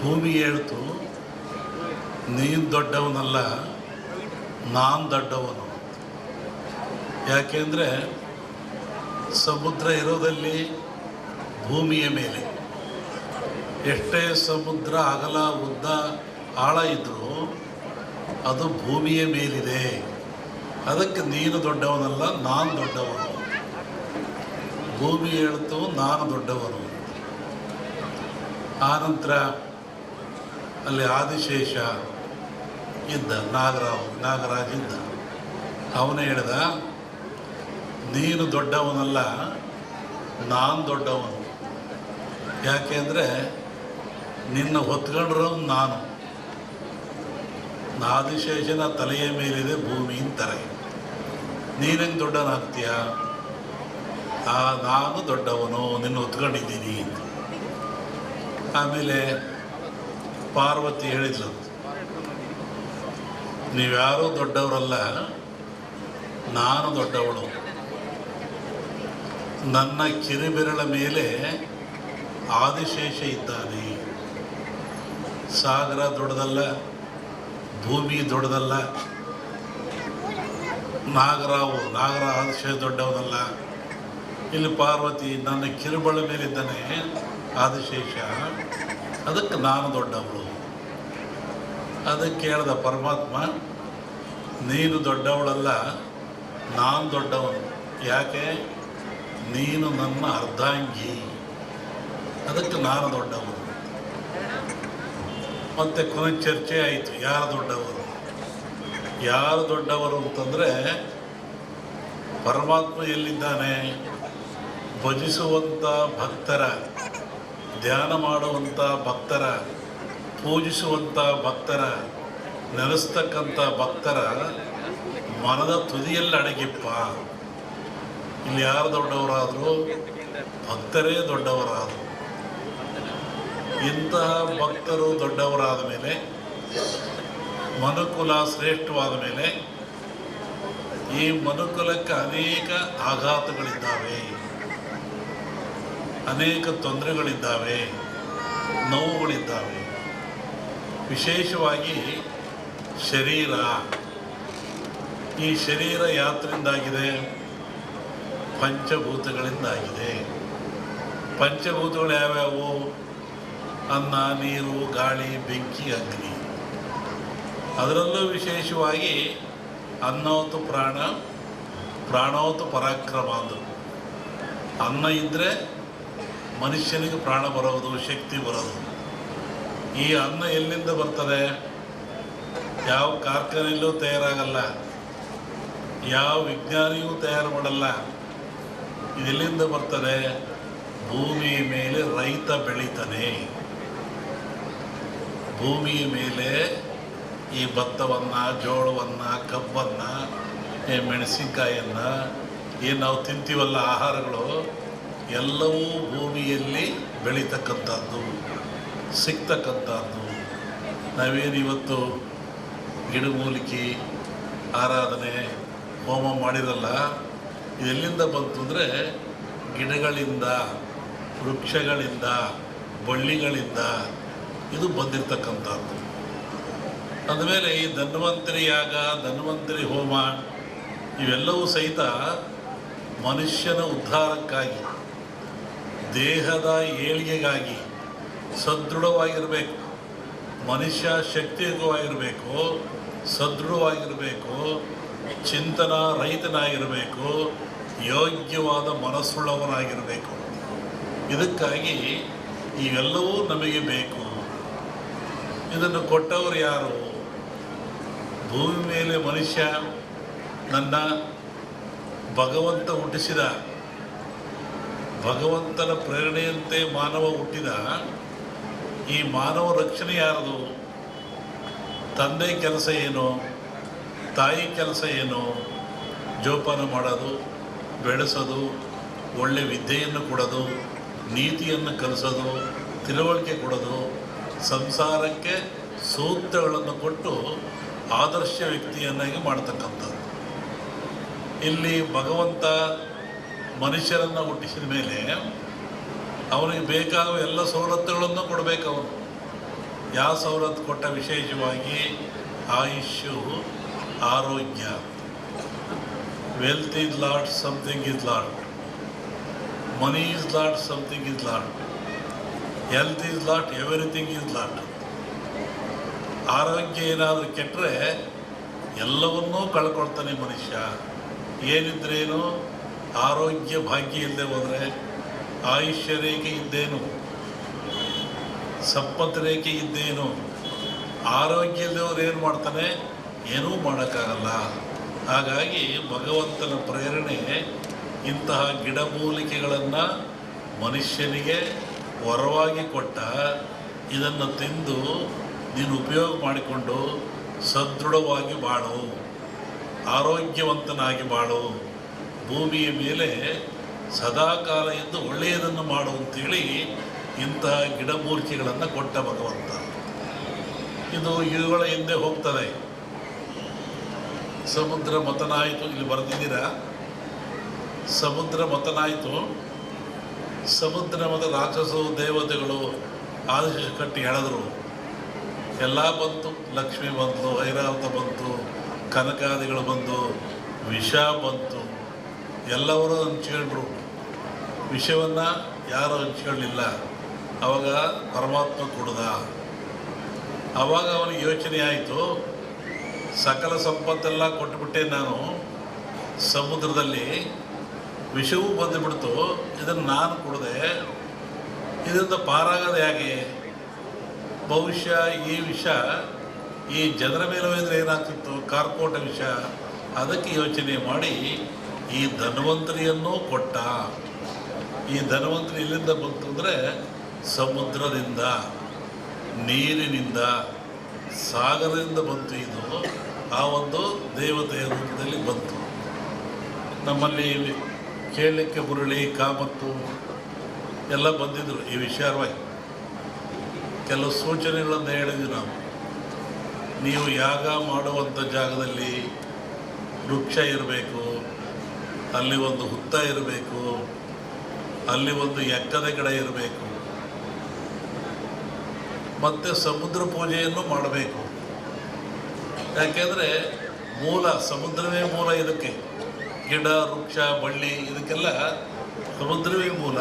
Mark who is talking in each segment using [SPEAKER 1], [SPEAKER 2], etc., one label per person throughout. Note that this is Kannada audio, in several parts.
[SPEAKER 1] ಭೂಮಿ ಹೇಳ್ತು, ನೀನು ದೊಡ್ಡವನಲ್ಲ, ನಾನು ದೊಡ್ಡವನು. ಯಾಕೆಂದರೆ ಸಮುದ್ರ ಇರೋದಲ್ಲಿ ಭೂಮಿಯ ಮೇಲೆ. ಎಷ್ಟೇ ಸಮುದ್ರ ಅಗಲ ಉದ್ದ ಆಳ ಇದ್ದರೂ ಅದು ಭೂಮಿಯ ಮೇಲಿದೆ. ಅದಕ್ಕೆ ನೀನು ದೊಡ್ಡವನಲ್ಲ, ನಾನು ದೊಡ್ಡವನು. ಭೂಮಿ ಹೇಳ್ತು, ನಾನು ದೊಡ್ಡವನು. ಆನಂತರ ಅಲ್ಲಿ ಆದಿಶೇಷ ಇದ್ದ, ನಾಗರಾಜ ಇದ್ದ. ಅವನೇ ಹೇಳ್ದ, ನೀನು ದೊಡ್ಡವನಲ್ಲ, ನಾನು ದೊಡ್ಡವನು. ಯಾಕೆಂದರೆ ನಿನ್ನ ಹೊತ್ಕೊಂಡ್ರೋ ನಾನು. ಆದಿಶೇಷನ ತಲೆಯ ಮೇಲಿದೆ ಭೂಮಿ ಅಂತಾರೆ. ನೀನಂಗೆ ದೊಡ್ಡವನಾಗ್ತೀಯ? ನಾನು ದೊಡ್ಡವನು, ನಿನ್ನ ಹೊತ್ಕೊಂಡಿದ್ದೀನಿ. ಆಮೇಲೆ ಪಾರ್ವತಿ ಹೇಳಿದ್ಲು, ನೀವ್ಯಾರೂ ದೊಡ್ಡವರಲ್ಲ, ನಾನು ದೊಡ್ಡವಳು. ನನ್ನ ಕಿರಿಬೆರಳ ಮೇಲೆ ಆದಿಶೇಷ ಇದ್ದಾನೆ. ಸಾಗರ ದೊಡ್ಡದಲ್ಲ, ಭೂಮಿ ದೊಡ್ಡದಲ್ಲ, ನಾಗರ ಆದಿಶೇಷ ದೊಡ್ಡವನಲ್ಲ. ಇಲ್ಲಿ ಪಾರ್ವತಿ ನನ್ನ ಕಿರುಬೆರಳ ಮೇಲಿದ್ದಾನೆ ಆದಿಶೇಷ, ಅದಕ್ಕೆ ನಾನು ದೊಡ್ಡವಳು. ಅದಕ್ಕೆ ಹೇಳ್ದ ಪರಮಾತ್ಮ, ನೀನು ದೊಡ್ಡವಳಲ್ಲ, ನಾನು ದೊಡ್ಡವನು. ಯಾಕೆ? ನೀನು ನನ್ನ ಅರ್ಧಾಂಗಿ, ಅದಕ್ಕೆ ನಾನು ದೊಡ್ಡವನು. ಮತ್ತು ಕೊನೆ ಚರ್ಚೆ ಆಯಿತು, ಯಾರು ದೊಡ್ಡವರು ಅಂತಂದರೆ, ಪರಮಾತ್ಮ ಎಲ್ಲಿದ್ದಾನೆ? ಭಜಿಸುವಂಥ ಭಕ್ತರ, ಧ್ಯಾನ ಮಾಡುವಂಥ ಭಕ್ತರ, ಪೂಜಿಸುವಂಥ ಭಕ್ತರ, ನೆಲೆಸ್ತಕ್ಕಂಥ ಭಕ್ತರ ಮನದ ತುದಿಯಲ್ಲಿ ಅಡಗಿಪ್ಪ. ಇಲ್ಲಿ ಯಾರು ದೊಡ್ಡವರಾದರು? ಭಕ್ತರೇ ದೊಡ್ಡವರಾದರು. ಇಂತಹ ಭಕ್ತರು ದೊಡ್ಡವರಾದ ಮೇಲೆ, ಮನುಕುಲ ಶ್ರೇಷ್ಠವಾದ ಮೇಲೆ, ಈ ಮನುಕುಲಕ್ಕೆ ಅನೇಕ ಆಘಾತಗಳಿದ್ದಾವೆ, ಅನೇಕ ತೊಂದರೆಗಳಿದ್ದಾವೆ, ನೋವುಗಳಿದ್ದಾವೆ. ವಿಶೇಷವಾಗಿ ಶರೀರ. ಈ ಶರೀರ ಯಾತ್ರಿಂದಾಗಿದೆ? ಪಂಚಭೂತಗಳಿಂದಾಗಿದೆ. ಪಂಚಭೂತಗಳು ಯಾವ್ಯಾವು? ಅನ್ನ, ನೀರು, ಗಾಳಿ, ಬೆಂಕಿ, ಅಗ್ನಿ. ಅದರಲ್ಲೂ ವಿಶೇಷವಾಗಿ ಅನ್ನೋತು ಪ್ರಾಣ, ಪ್ರಾಣೋತು ಪರಾಕ್ರಮ ಅಂದರು. ಅನ್ನ ಇದ್ದರೆ ಮನುಷ್ಯನಿಗೆ ಪ್ರಾಣ ಬರೋದು, ಶಕ್ತಿ ಬರೋದು. ಈ ಅನ್ನ ಎಲ್ಲಿಂದ ಬರ್ತದೆ? ಯಾವ ಕಾರ್ಖಾನೆಯಲ್ಲೂ ತಯಾರಾಗಲ್ಲ, ಯಾವ ವಿಜ್ಞಾನಿಯೂ ತಯಾರು ಮಾಡಲ್ಲ. ಇದೆಲ್ಲಿಂದ ಬರ್ತದೆ? ಭೂಮಿಯ ಮೇಲೆ ರೈತ ಬೆಳೀತಾನೆ. ಭೂಮಿಯ ಮೇಲೆ ಈ ಭತ್ತವನ್ನು, ಜೋಳವನ್ನು, ಕಬ್ಬನ್ನು, ಮೆಣಸಿನ್ಕಾಯನ್ನು, ಏನು ನಾವು ತಿಂತೀವಲ್ಲ ಆಹಾರಗಳು, ಎಲ್ಲವೂ ಭೂಮಿಯಲ್ಲಿ ಬೆಳೀತಕ್ಕಂಥದ್ದು, ಸಿಗ್ತಕ್ಕಂಥದ್ದು. ನಾವೇನು ಇವತ್ತು ಗಿಡಮೂಲಿಕೆ ಆರಾಧನೆ ಹೋಮ ಮಾಡಿರಲ್ಲ, ಇದೆಲ್ಲಿಂದ ಬಂತು ಅಂದರೆ ಗಿಡಗಳಿಂದ, ವೃಕ್ಷಗಳಿಂದ, ಬಳ್ಳಿಗಳಿಂದ ಇದು ಬಂದಿರತಕ್ಕಂಥದ್ದು. ಅಂದಮೇಲೆ ಈ ಧನ್ವಂತರಿ ಯಾಗ, ಧನ್ವಂತರಿ ಹೋಮ ಇವೆಲ್ಲವೂ ಸಹಿತ ಮನುಷ್ಯನ ಉದ್ಧಾರಕ್ಕಾಗಿ, ದೇಹದ ಏಳಿಗೆಗಾಗಿ ಸದೃಢವಾಗಿರಬೇಕು. ಮನುಷ್ಯ ಶಕ್ತಿಯುತವಾಗಿರಬೇಕು, ಸದೃಢವಾಗಿರಬೇಕು, ಚಿಂತನ ರಹಿತನಾಗಿರಬೇಕು, ಯೋಗ್ಯವಾದ ಮನಸ್ಸುಳ್ಳವನಾಗಿರಬೇಕು. ಇದಕ್ಕಾಗಿ ಇವೆಲ್ಲವೂ ನಮಗೆ ಬೇಕು. ಇದನ್ನು ಕೊಟ್ಟವರು ಯಾರು? ಭೂಮಿ ಮೇಲೆ ಮನುಷ್ಯ ನನ್ನ ಭಗವಂತ ಹುಟ್ಟಿಸಿದ, ಭಗವಂತನ ಪ್ರೇರಣೆಯಂತೆ ಮಾನವ ಹುಟ್ಟಿದ. ಈ ಮಾನವ ರಕ್ಷಣೆ ಯಾರದು? ತಂದೆ ಕೆಲಸ ಏನು? ತಾಯಿ ಕೆಲಸ ಏನು? ಜೋಪಾನ ಮಾಡೋದು, ಬೆಳೆಸೋದು, ಒಳ್ಳೆ ವಿದ್ಯೆಯನ್ನು ಕೊಡೋದು, ನೀತಿಯನ್ನು ಕಲಿಸೋದು, ತಿಳುವಳಿಕೆ ಕೊಡೋದು, ಸಂಸಾರಕ್ಕೆ ಸೂತ್ರಗಳನ್ನು ಕೊಟ್ಟು ಆದರ್ಶ ವ್ಯಕ್ತಿಯನ್ನಾಗಿ ಮಾಡ್ತಕ್ಕಂಥದ್ದು. ಇಲ್ಲಿ ಭಗವಂತ ಮನುಷ್ಯರನ್ನು ಹುಟ್ಟಿಸಿದ ಮೇಲೆ ಅವನಿಗೆ ಬೇಕಾಗುವ ಎಲ್ಲ ಸವಲತ್ತುಗಳನ್ನು ಕೊಡಬೇಕು. ಅವನು ಯಾಸವರತ್ ಕೊಟ್ಟ ವಿಶೇಷವಾಗಿ ಆಯುಷ್ಯು, ಆರೋಗ್ಯ. Wealth is lot, something is lot. Money is lot, something is lot. Health is lot, everything is lot. ಆರೋಗ್ಯ ಏನಾದರೂ ಕೆಟ್ಟರೆ ಎಲ್ಲವನ್ನೂ ಕಳ್ಕೊಳ್ತಾನೆ ಮನುಷ್ಯ. ಏನಿದ್ರೇನು ಆರೋಗ್ಯ ಭಾಗ್ಯ ಇಲ್ಲದೆ ಹೋದರೆ ಆಯುಷ್ಯ ರೇಖೆ ಇದ್ದೇನು, ಸಂಪತ್ತು ರೇಖೆ ಇದ್ದೇನು. ಆರೋಗ್ಯ ಇಲ್ಲದವ್ರು ಏನು ಮಾಡ್ತಾನೆ? ಏನೂ ಮಾಡೋಕ್ಕಾಗಲ್ಲ. ಹಾಗಾಗಿ ಭಗವಂತನ ಪ್ರೇರಣೆ ಇಂತಹ ಗಿಡಮೂಲಿಕೆಗಳನ್ನು ಮನುಷ್ಯನಿಗೆ ವರವಾಗಿ ಕೊಟ್ಟ. ಇದನ್ನು ತಿಂದು ನೀನು ಉಪಯೋಗ ಮಾಡಿಕೊಂಡು ಸದೃಢವಾಗಿ ಬಾಳು, ಆರೋಗ್ಯವಂತನಾಗಿ ಬಾಳು, ಭೂಮಿಯ ಮೇಲೆ ಸದಾಕಾಲ ಇದ್ದು ಒಳ್ಳೆಯದನ್ನು ಮಾಡು ಅಂತೇಳಿ ಇಂತಹ ಗಿಡಮೂಲಿಕೆಗಳನ್ನು ಕೊಟ್ಟ ಭಗವಂತ. ಇದು ಇವುಗಳ ಹಿಂದೆ ಹೋಗ್ತದೆ. ಸಮುದ್ರ ಮಥನಾಯಿತು, ಇಲ್ಲಿ ಬರೆದಿದ್ದೀರಾ? ಸಮುದ್ರ ಮಥನಾಯಿತು. ಸಮುದ್ರ ಮತ ರಾಕ್ಷಸರು ದೇವತೆಗಳು ಆದೇಶ ಕಟ್ಟಿ ಎಳೆದ್ರು. ಎಲ್ಲ ಬಂತು. ಲಕ್ಷ್ಮಿ ಬಂತು, ಐರಾವತ ಬಂತು, ಕನಕಾದಿಗಳು ಬಂದು, ವಿಷ ಬಂತು. ಎಲ್ಲರೂ ಹಂಚ್ಕೊಂಡ್ರು. ವಿಷವನ್ನು ಯಾರು ಹಂಚ್ಕೊಳ್ಳಿಲ್ಲ. ಅವಾಗ ಪರಮಾತ್ಮ ಕುಡ್ದ. ಆವಾಗ ಅವನಿಗೆ ಯೋಚನೆ ಆಯಿತು, ಸಕಲ ಸಂಪತ್ತೆಲ್ಲ ಕೊಟ್ಟುಬಿಟ್ಟೆ ನಾನು, ಸಮುದ್ರದಲ್ಲಿ ವಿಷವೂ ಬಂದುಬಿಡ್ತು, ಇದನ್ನು ನಾನು ಕುಡಿದೆ, ಇದರಿಂದ ಪಾರಾಗದೆ ಹೇಗೆ? ಬಹುಶಃ ಈ ವಿಷ ಈ ಜನರ ಮೇಲೆ ಹೋದರೆ ಏನಾಗ್ತಿತ್ತು? ಕಾರ್ಕೋಟ ವಿಷ. ಅದಕ್ಕೆ ಯೋಚನೆ ಮಾಡಿ ಈ ಧನ್ವಂತರಿಯನ್ನೂ ಕೊಟ್ಟ. ಈ ಧನ್ವಂತರಿ ಎಲ್ಲಿಂದ ಬಂತು ಅಂದರೆ ಸಮುದ್ರದಿಂದ, ನೀರಿನಿಂದ, ಸಾಗರದಿಂದ ಬಂತು. ಇದು ಆ ಒಂದು ದೇವತೆಯ ರೂಪದಲ್ಲಿ ಬಂತು. ನಮ್ಮಲ್ಲಿ ಕೇಳಲಿಕ್ಕೆ ಬುರುಳಿ, ಕಾಮತ್ತು ಎಲ್ಲ ಬಂದಿದ್ದರು ಈ ವಿಚಾರವಾಗಿ. ಕೆಲವು ಸೂಚನೆಗಳನ್ನು ಹೇಳಿದ್ವಿ ನಾವು. ನೀವು ಯಾಗ ಮಾಡುವಂಥ ಜಾಗದಲ್ಲಿ ವೃಕ್ಷ ಇರಬೇಕು, ಅಲ್ಲಿ ಒಂದು ಹುತ್ತ ಇರಬೇಕು, ಅಲ್ಲಿ ಒಂದು ಎಕ್ಕದ ಗಿಡ ಇರಬೇಕು, ಮತ್ತು ಸಮುದ್ರ ಪೂಜೆಯನ್ನು ಮಾಡಬೇಕು. ಯಾಕೆಂದರೆ ಮೂಲ ಸಮುದ್ರವೇ ಮೂಲ. ಇದಕ್ಕೆ ಗಿಡ, ವೃಕ್ಷ, ಬಳ್ಳಿ ಇದಕ್ಕೆಲ್ಲ ಸಮುದ್ರವೇ ಮೂಲ.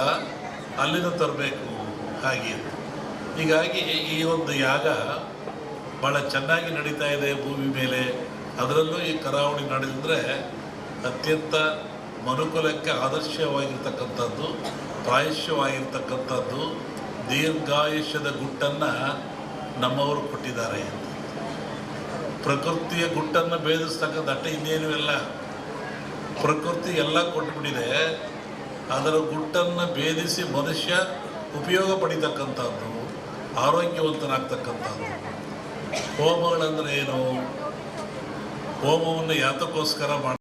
[SPEAKER 1] ಅಲ್ಲಿಂದ ತರಬೇಕು. ಹಾಗೆ ಹೀಗಾಗಿ ಈ ಒಂದು ಯಾಗ ಭಾಳ ಚೆನ್ನಾಗಿ ನಡೀತಾ ಇದೆ ಭೂಮಿ ಮೇಲೆ. ಅದರಲ್ಲೂ ಈ ಕರಾವಳಿ ನಡೆದಿದ್ರೆ ಅತ್ಯಂತ ಮನುಕುಲಕ್ಕೆ ಆದರ್ಶವಾಗಿರ್ತಕ್ಕಂಥದ್ದು, ಪ್ರಾಯಶ್ಯವಾಗಿರ್ತಕ್ಕಂಥದ್ದು, ದೀರ್ಘಾಯುಷ್ಯದ ಗುಟ್ಟನ್ನು ನಮ್ಮವರು ಕೊಟ್ಟಿದ್ದಾರೆ. ಪ್ರಕೃತಿಯ ಗುಟ್ಟನ್ನು ಭೇದಿಸ್ತಕ್ಕಂಥ ಅಷ್ಟೇ, ಇನ್ನೇನು ಇಲ್ಲ. ಪ್ರಕೃತಿ ಎಲ್ಲ ಕೊಟ್ಟುಬಿಟ್ಟಿದೆ. ಅದರ ಗುಟ್ಟನ್ನು ಭೇದಿಸಿ ಮನುಷ್ಯ ಉಪಯೋಗ ಪಡಿತಕ್ಕಂಥದ್ದು, ಆರೋಗ್ಯವಂತನಾಗ್ತಕ್ಕಂಥದ್ದು. ಹೋಮಗಳಂದರೆ ಏನು? ಹೋಮವನ್ನು ಯಾತಕ್ಕೋಸ್ಕರ ಮಾಡಿ